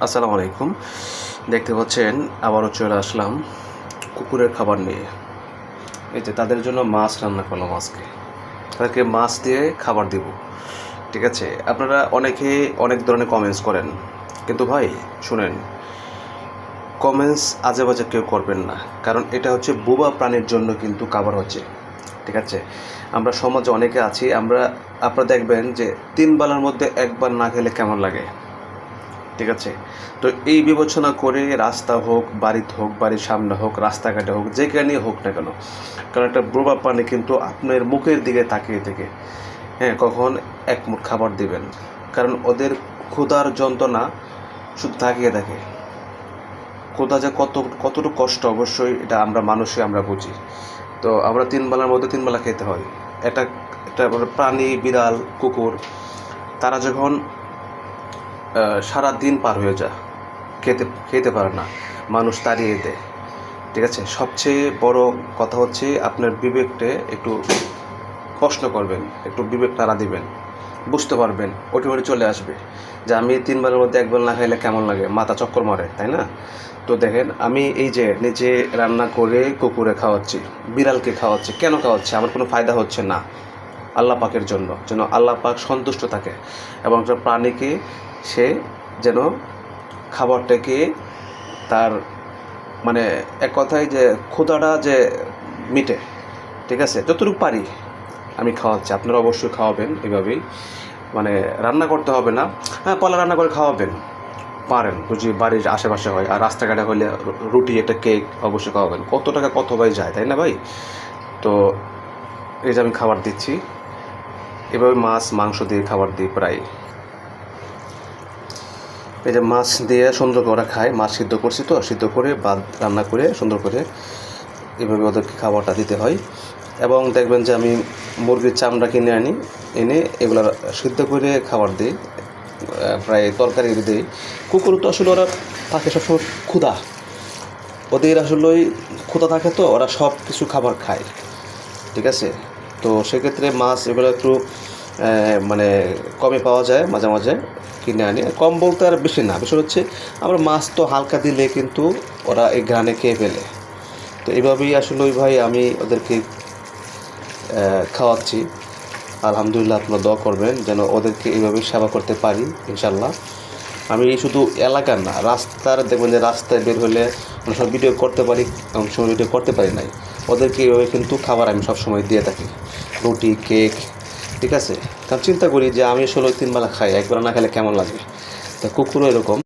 আসসালামু আলাইকুম। দেখতে পাচ্ছেন আবারও চলে আসলাম কুকুরের খাবার নিয়ে। এই যে তাদের জন্য মাছ রান্না করলাম আজকে। তাদেরকে মাছ দিয়ে খাবার দিব। ঠিক আছে? আপনারা অনেকে অনেক ধরনের কমেন্টস করেন, কিন্তু ভাই শুনেন, কমেন্টস আজে বাজে কেউ করবেন না, কারণ এটা হচ্ছে বোবা প্রাণীর জন্য কিন্তু খাবার হচ্ছে। ঠিক আছে? আমরা সমাজে অনেকে আছি, আপনারা দেখবেন যে 3 বেলার মধ্যে একবার না খেলে কেমন লাগে। ঠিক আছে? তো এই বিবেচনা করে রাস্তা হোক, বাড়িতে হোক, বাড়ির সামনে হোক, রাস্তাঘাটে হোক, যেখানেই হোক না কেন, কারণ একটা বোবা প্রাণী কিন্তু আপনার মুখের দিকে তাকিয়ে থেকে কখন এক মুঠ খাবার দিবেন, কারণ ওদের ক্ষুধার যন্ত্রণা শুধু তাকিয়ে থাকে। ক্ষুধা যে কতটুকু কষ্ট, অবশ্যই এটা আমরা বুঝি। তো আমরা 3 বেলার মধ্যে 3 বেলা খেতে হয়। এটা একটা প্রাণী, বিড়াল, কুকুর, তারা যখন সারা দিন পার হয়ে যায়, খেতে পারে না, মানুষ তাড়িয়ে দেয়। ঠিক আছে? সবচেয়ে বড় কথা হচ্ছে আপনার বিবেকটা একটু প্রশ্ন করবেন, একটু বিবেক নাড়া দিবেন, বুঝতে পারবেন, অটোমেটিক চলে আসবে যে আমি 3 বেলার মধ্যে 1 বেলা না খাইলে কেমন লাগে, মাথা চক্কর মারে, তাই না? তো দেখেন, আমি এই যে নিজে রান্না করে কুকুরে খাওয়াচ্ছি, বিড়ালকে খাওয়াচ্ছি। কেন খাওয়াচ্ছি? আমার কোনো ফায়দা হচ্ছে না, আল্লাহ পাকের জন্য, যেন আল্লাহ পাক সন্তুষ্ট থাকে এবং একটা প্রাণীকে সে যেন খাবারটাকে তার মানে এক কথায় যে ক্ষুধাটা যে মিটে। ঠিক আছে? যতটুকু পারি আমি খাওয়াচ্ছি, আপনারা অবশ্যই খাওয়াবেন এভাবেই। মানে রান্না করতে হবে না, পালা রান্না করে খাওয়াবেন পারেন যদি বাড়ির আশেপাশে হয়, আর রাস্তাঘাটে হলে রুটি, একটা কেক অবশ্যই খাওয়াবেন। কত টাকা কত ভাই যায়, তাই না ভাই? তো এই যে আমি খাবার দিচ্ছি, এভাবে মাছ মাংস দিয়ে খাবার দিই প্রায়। এই যে মাছ দিয়ে সুন্দর করে ওরা খায়, মাছ সিদ্ধ করছি, তো সিদ্ধ করে ভাত রান্না করে সুন্দর করে এভাবে ওদেরকে খাবারটা দিতে হয়। এবং দেখবেন যে আমি মুরগির চামড়া কিনে এনে এগুলো সিদ্ধ করে খাবার দিই, প্রায় তরকারি দিই। কুকুর তো আসলে ওরা থাকে সবসময় ক্ষুধা, ওদের আসলেই ক্ষুধা থাকে, তো ওরা সব কিছু খাবার খায়। ঠিক আছে? তো সেক্ষেত্রে মাছ এগুলো একটু মানে কমে পাওয়া যায়, মাঝে মাঝে কিনে আনি। কম বলতে আর বেশি না, বিষয় হচ্ছে আমরা মাছ তো হালকা দিলে কিন্তু ওরা এই ঘ্রাণে খেয়ে ফেলে। তো এইভাবেই আসলে ভাই আমি ওদেরকে খাওয়াচ্ছি। আলহামদুলিল্লাহ, আপনারা দোয়া করবেন যেন ওদেরকে এইভাবে সেবা করতে পারি ইনশাল্লাহ। আমি শুধু এলাকার না, রাস্তার দেখবেন যে রাস্তায় বের হলে অনেক সময় ভিডিও করতে পারি, অনেক সময় ভিডিও করতে পারি নাই, ওদেরকে এইভাবে কিন্তু খাবার আমি সবসময় দিয়ে থাকি, রুটি, কেক। ঠিক আছে? কারণ চিন্তা করি যে আমি আসলে 3 বেলা খাই, 1 বেলা না খেলে কেমন লাগে। তা কুকুরও এরকম।